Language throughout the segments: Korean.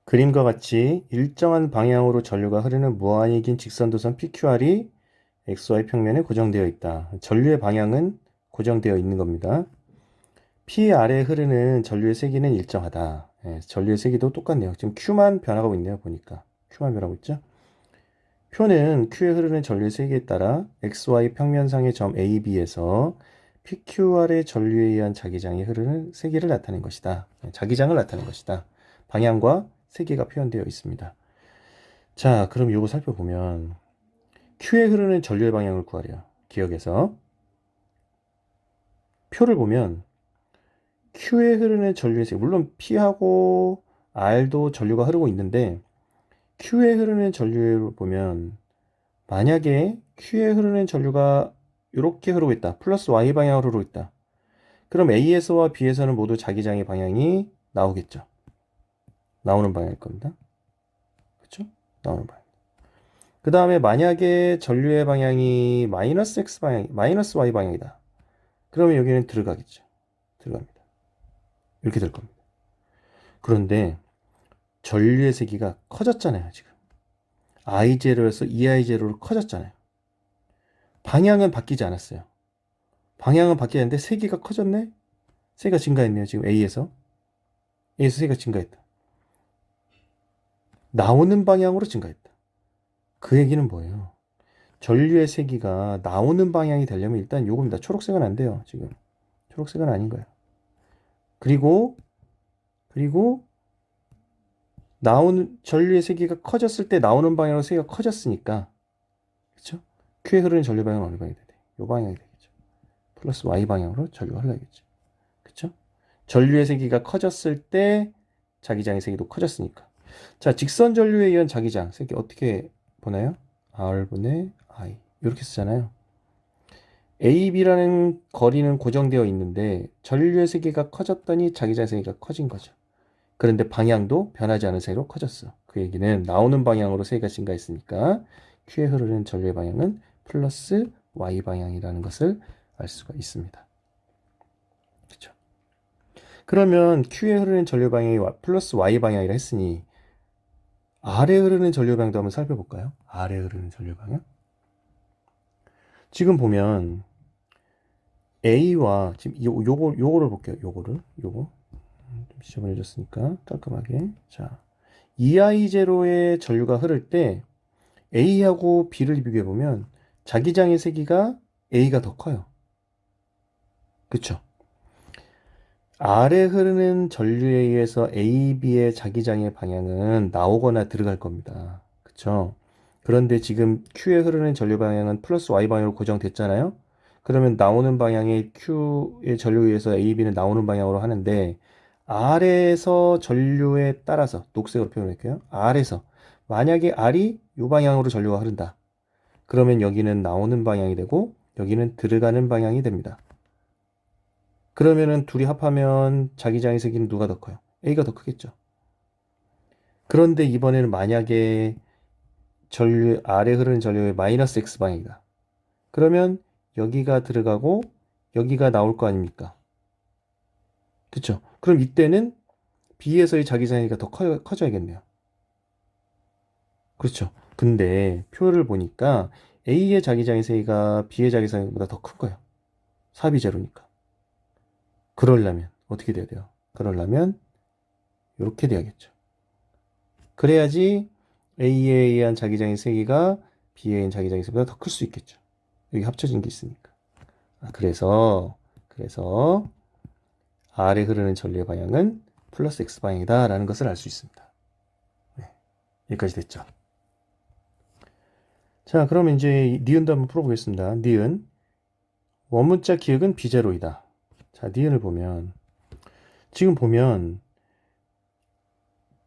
그림과 같이 일정한 방향으로 전류가 흐르는 무한히 긴 직선도선 PQR이 XY 평면에 고정되어 있다. 전류의 방향은 고정되어 있는 겁니다. P 아래에 흐르는 전류의 세기는 일정하다. 예, 전류의 세기도 똑같네요. 지금 Q만 변화하고 있네요. 보니까. Q만 변하고 있죠. 표는 Q에 흐르는 전류의 세기에 따라 XY 평면상의 점 AB에서 PQR의 전류에 의한 자기장이 흐르는 세기를 나타낸 것이다. 예, 자기장을 나타낸 것이다. 방향과 세기가 표현되어 있습니다. 자, 그럼 이거 살펴보면 Q에 흐르는 전류의 방향을 구하래요. 기억에서 표를 보면 Q에 흐르는 전류의 세기, 물론 P하고 R도 전류가 흐르고 있는데 Q에 흐르는 전류를 보면 만약에 Q에 흐르는 전류가 이렇게 흐르고 있다. 플러스 Y 방향으로 흐르고 있다. 그럼 A에서와 B에서는 모두 자기장의 방향이 나오겠죠. 나오는 방향일 겁니다. 그렇죠? 나오는 방향. 그 다음에 만약에 전류의 방향이 마이너스 X 방향, 마이너스 Y 방향이다. 그러면 여기는 들어가겠죠. 들어갑니다. 이렇게 될 겁니다. 그런데 전류의 세기가 커졌잖아요, 지금. I0에서 2I0로 커졌잖아요. 방향은 바뀌지 않았어요. 방향은 바뀌었는데 세기가 커졌네? 세기가 증가했네요, 지금 A에서. A에서 세기가 증가했다. 나오는 방향으로 증가했다. 그 얘기는 뭐예요? 전류의 세기가 나오는 방향이 되려면 일단 요겁니다. 초록색은 안 돼요, 지금. 초록색은 아닌 거예요. 그리고 나오는 전류의 세기가 커졌을 때 나오는 방향으로 세기가 커졌으니까 그렇죠? Q에 흐르는 전류 방향은 어느 방향이 돼요? 요 방향이 되겠죠. 플러스 Y 방향으로 전류가 흘러야겠죠. 그렇죠? 전류의 세기가 커졌을 때 자기장의 세기도 커졌으니까. 자, 직선 전류에 의한 자기장 세기 어떻게 보나요? R분의 I 이렇게 쓰잖아요. AB라는 거리는 고정되어 있는데 전류의 세기가 커졌더니 자기장 세기가 커진 거죠. 그런데 방향도 변하지 않은 사이로 커졌어. 그 얘기는 나오는 방향으로 세기가 증가했으니까 Q에 흐르는 전류의 방향은 플러스 Y 방향이라는 것을 알 수가 있습니다. 그렇죠? 그러면 Q에 흐르는 전류 방향이 플러스 Y 방향이라 했으니 R에 흐르는 전류 방향도 한번 살펴볼까요? R에 흐르는 전류 방향. 지금 보면 A와 지금 요거를 볼게요. 요거 좀 지저분해졌으니까 깔끔하게. 자, EI0의 전류가 흐를 때 A하고 B를 비교해 보면 자기장의 세기가 A가 더 커요. 그쵸? R에 흐르는 전류에 의해서 A, B의 자기장의 방향은 나오거나 들어갈 겁니다. 그쵸? 그런데 지금 Q에 흐르는 전류 방향은 플러스 Y 방향으로 고정됐잖아요? 그러면 나오는 방향의 Q의 전류에 의해서 A, B는 나오는 방향으로 하는데 R에서 전류에 따라서 녹색으로 표현할게요. R에서 만약에 R이 이 방향으로 전류가 흐른다. 그러면 여기는 나오는 방향이 되고 여기는 들어가는 방향이 됩니다. 그러면은 둘이 합하면 자기장의 세기는 누가 더 커요? A가 더 크겠죠. 그런데 이번에는 만약에 전류 아래 흐르는 전류의 마이너스 X 방향이다. 그러면 여기가 들어가고 여기가 나올 거 아닙니까? 그쵸? 그럼 이때는 B에서의 자기장이가 더 커져야겠네요. 그렇죠. 근데 표를 보니까 A의 자기장의 세기가 B의 자기장보다 더 큰 거예요. 삽이 제로니까. 그러려면 어떻게 돼야 돼요? 그러려면 이렇게 돼야겠죠. 그래야지 A에 의한 자기장의 세기가 B에 의한 자기장의 세기보다 더 클 수 있겠죠. 여기 합쳐진 게 있으니까. 그래서 R에 흐르는 전류의 방향은 플러스 X 방향이다라는 것을 알 수 있습니다. 네, 여기까지 됐죠. 자, 그럼 이제 니은도 한번 풀어보겠습니다. 니은 원문자 기억은 비제로이다. 자, 니은을 보면 지금 보면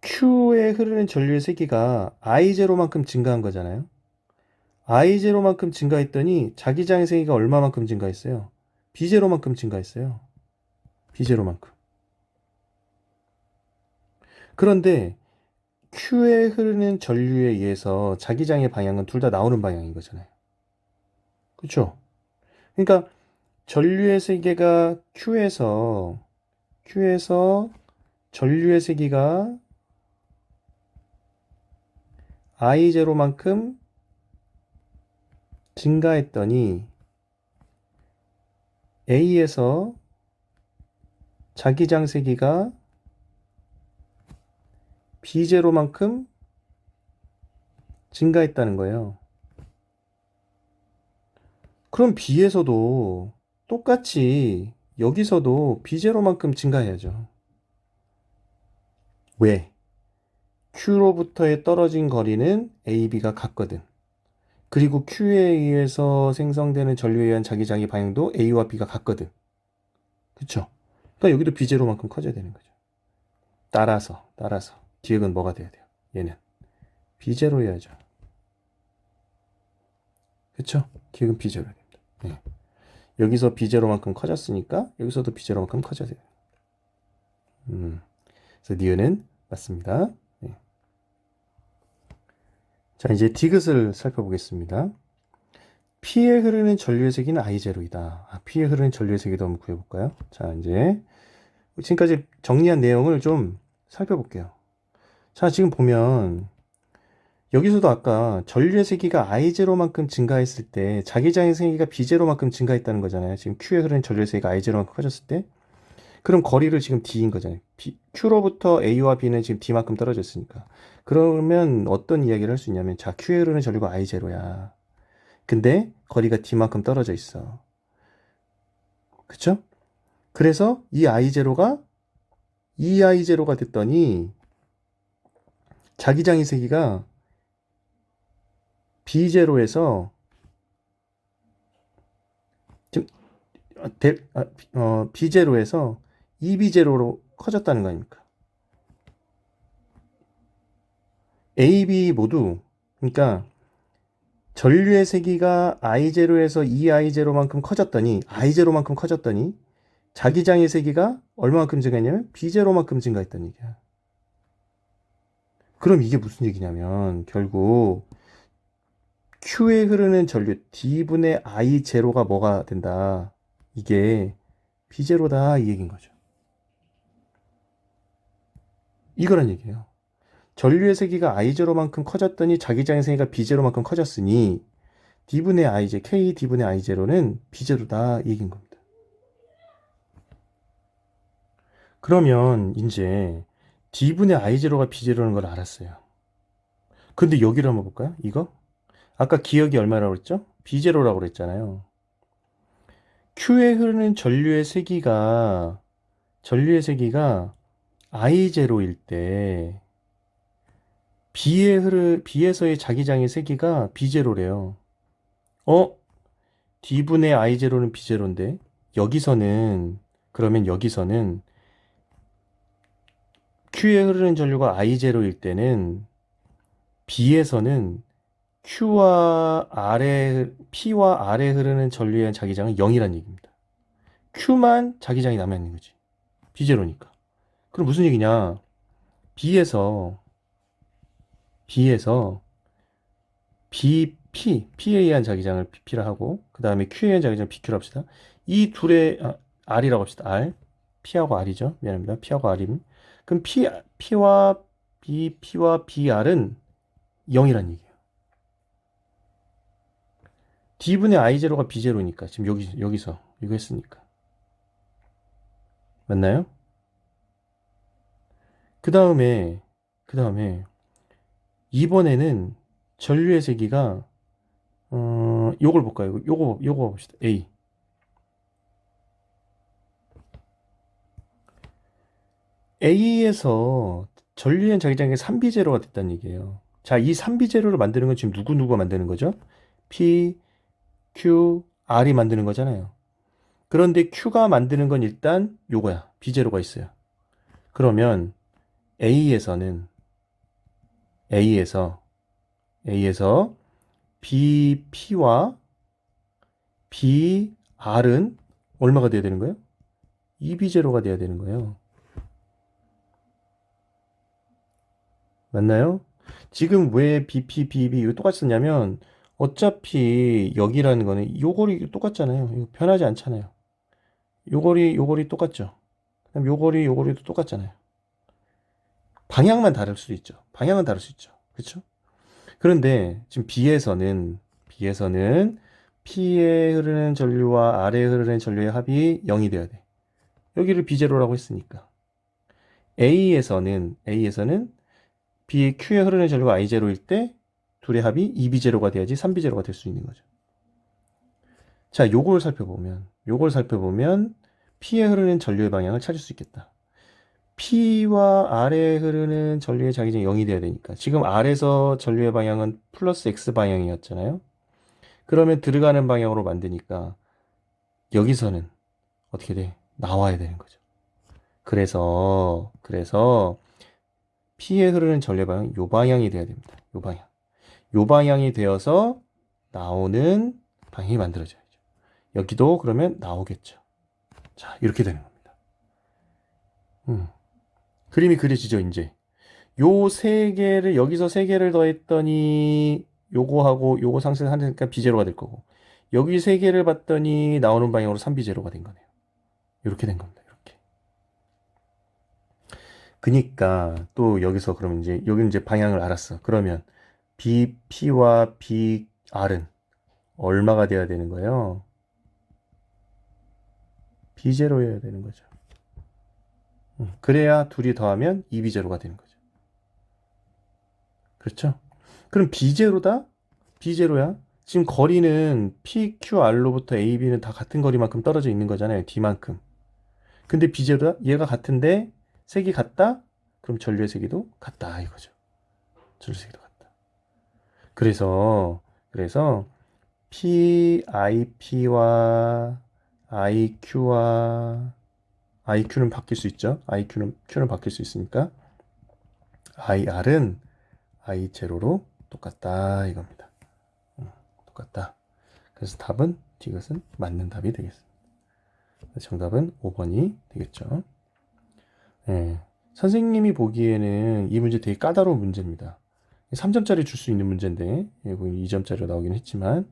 Q에 흐르는 전류의 세기가 I0만큼 증가한 거잖아요. I0만큼 증가했더니 자기장의 세기가 얼마만큼 증가했어요? B0만큼 증가했어요. B0만큼. 그런데 Q에 흐르는 전류에 의해서 자기장의 방향은 둘 다 나오는 방향인 거잖아요. 그렇죠? 그러니까 전류의 세기가 Q에서 전류의 세기가 I0만큼 증가했더니 A에서 자기장 세기가 B0만큼 증가했다는 거예요. 그럼 B에서도 똑같이 여기서도 B0만큼 증가해야죠. 왜? Q로부터의 떨어진 거리는 AB가 같거든. 그리고 Q에 의해서 생성되는 전류에 의한 자기장의 방향도 A와 B가 같거든. 그쵸? 그러니까 여기도 B0만큼 커져야 되는 거죠. 따라서 기억은 뭐가 돼야 돼요? 얘는 B0여야죠. 그쵸? 기억은 B0야 됩니다. 네. 여기서 B0만큼 커졌으니까 여기서도 B0만큼 커져야 돼요. 그래서 니은은 맞습니다. 네. 자, 이제 디귿을 살펴보겠습니다. P에 흐르는 전류의 세기는 I0이다. P에 흐르는 전류의 세기도 한번 구해볼까요? 자, 이제 지금까지 정리한 내용을 좀 살펴볼게요. 자, 지금 보면 여기서도 아까 전류의 세기가 I0만큼 증가했을 때 자기장의 세기가 B0만큼 증가했다는 거잖아요. 지금 Q에 흐르는 전류의 세기가 I0만큼 커졌을 때 그럼 거리를 지금 D인 거잖아요. Q로부터 A와 B는 지금 D만큼 떨어졌으니까. 그러면 어떤 이야기를 할 수 있냐면 자, Q에 흐르는 전류가 I0야. 근데 거리가 D만큼 떨어져 있어. 그쵸? 그래서 이 I0가 됐더니 자기장의 세기가 B0에서 지금 B0에서 EB0로 커졌다는 거 아닙니까? A, B 모두 그러니까 전류의 세기가 I0에서 EI0만큼 커졌더니 I0만큼 커졌더니 자기장의 세기가 얼마만큼 증가했냐면 B0만큼 증가했다는 얘기야. 그럼 이게 무슨 얘기냐면 결국 Q에 흐르는 전류 D분의 I0가 뭐가 된다. 이게 B0다 이 얘기인 거죠. 이거란 얘기예요. 전류의 세기가 I0만큼 커졌더니 자기장의 세기가 B0만큼 커졌으니 D분의 I0, K D분의 I0는 B0다 이 얘기인 겁니다. 그러면 이제 D분의 I0가 B0라는 걸 알았어요. 근데 여기를 한번 볼까요? 이거? 아까 기억이 얼마라고 그랬죠? B0라고 그랬잖아요. Q에 흐르는 전류의 세기가 I0일 때 B에서의 자기장의 세기가 B0래요. D분의 I0는 B0인데 그러면 여기서는 Q에 흐르는 전류가 I0일 때는 B에서는 P와 R에 흐르는 전류에 대한 자기장은 0이란 얘기입니다. Q만 자기장이 남아있는 거지. B0니까. 그럼 무슨 얘기냐? B에서 P에 의한 자기장을 P라 하고 그 다음에 Q에 의한 자기장을 PQ로 합시다. 이 둘의 R이라고 합시다. R. P하고 R이죠. 미안합니다. P하고 R임. 그럼 P와 BR은 0이란 얘기예요. D분의 I0가 B0니까 지금 여기서 이거 했으니까. 맞나요? 그 다음에 이번에는 전류의 세기가 요걸 볼까요? 요거 봅시다. A. A에서 전류의 자기장이 3B0가 됐다는 얘기예요. 자, 이 3B0를 만드는 건 지금 누구가 만드는 거죠? P, Q, R이 만드는 거잖아요. 그런데 Q가 만드는 건 일단 요거야. B0가 있어요. 그러면 A에서 BP와 BR은 얼마가 돼야 되는 거예요? 2B0가 돼야 되는 거예요. 맞나요? 지금 왜 BP, BB 이거 똑같이 썼냐면 어차피 여기라는 거는 요거리 똑같잖아요. 이거 변하지 않잖아요. 요거리 똑같죠. 그럼 요거리도 똑같잖아요. 방향만 다를 수 있죠. 그렇죠? 그런데 지금 B에서는 P에 흐르는 전류와 R에 흐르는 전류의 합이 0이 돼야 돼. 여기를 B제로라고 했으니까. A에서는 Q에 흐르는 전류가 I0일 때 둘의 합이 2B0가 돼야지 3B0가 될 수 있는 거죠. 자, 요걸 살펴보면 P에 흐르는 전류의 방향을 찾을 수 있겠다. P와 R에 흐르는 전류의 자기장이 0이 돼야 되니까 지금 R에서 전류의 방향은 플러스 X 방향이었잖아요. 그러면 들어가는 방향으로 만드니까 여기서는 어떻게 돼? 나와야 되는 거죠. 그래서 P에 흐르는 전류의 방향 요 방향이 돼야 됩니다. 요 방향이 되어서 나오는 방향이 만들어져야죠. 여기도 그러면 나오겠죠. 자, 이렇게 되는 겁니다. 그림이 그려지죠, 이제. 요 세 개를, 여기서 세 개를 더했더니 요거하고 요거 상승하니까 B제로가 될 거고. 여기 세 개를 봤더니 나오는 방향으로 3B제로가 된 거네요. 이렇게 된 겁니다. 이렇게. 그니까 또 여기서 그러면 이제 여기 이제 방향을 알았어. 그러면 BP와 BR은 얼마가 돼야 되는 거예요? B제로여야 되는 거죠. 그래야 둘이 더하면 2B제로가 되는 거죠. 그렇죠? 그럼 B제로다? B제로야? 지금 거리는 PQR로부터 AB는 다 같은 거리만큼 떨어져 있는 거잖아요. D만큼. 근데 B제로다? 얘가 같은데 색이 같다? 그럼 전류의 세기도 같다 이거죠. 전류의 세기도 같다. 그래서 PIP와 IQ는 바뀔 수 있죠. Q는 바뀔 수 있으니까 IR은 I0로 똑같다 이겁니다. 똑같다. 그래서 답은 이것은 맞는 답이 되겠습니다. 정답은 5번이 되겠죠. 네. 선생님이 보기에는 이 문제 되게 까다로운 문제입니다. 3점짜리 줄 수 있는 문제인데 2점짜리로 나오긴 했지만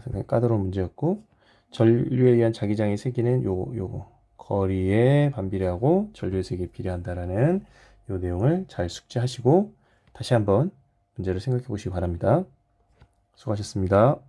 상당히 까다로운 문제였고 전류에 의한 자기장의 세기는 요거 거리에 반비례하고 전류의 세기에 비례한다라는 요 내용을 잘 숙지하시고 다시 한번 문제를 생각해 보시기 바랍니다. 수고하셨습니다.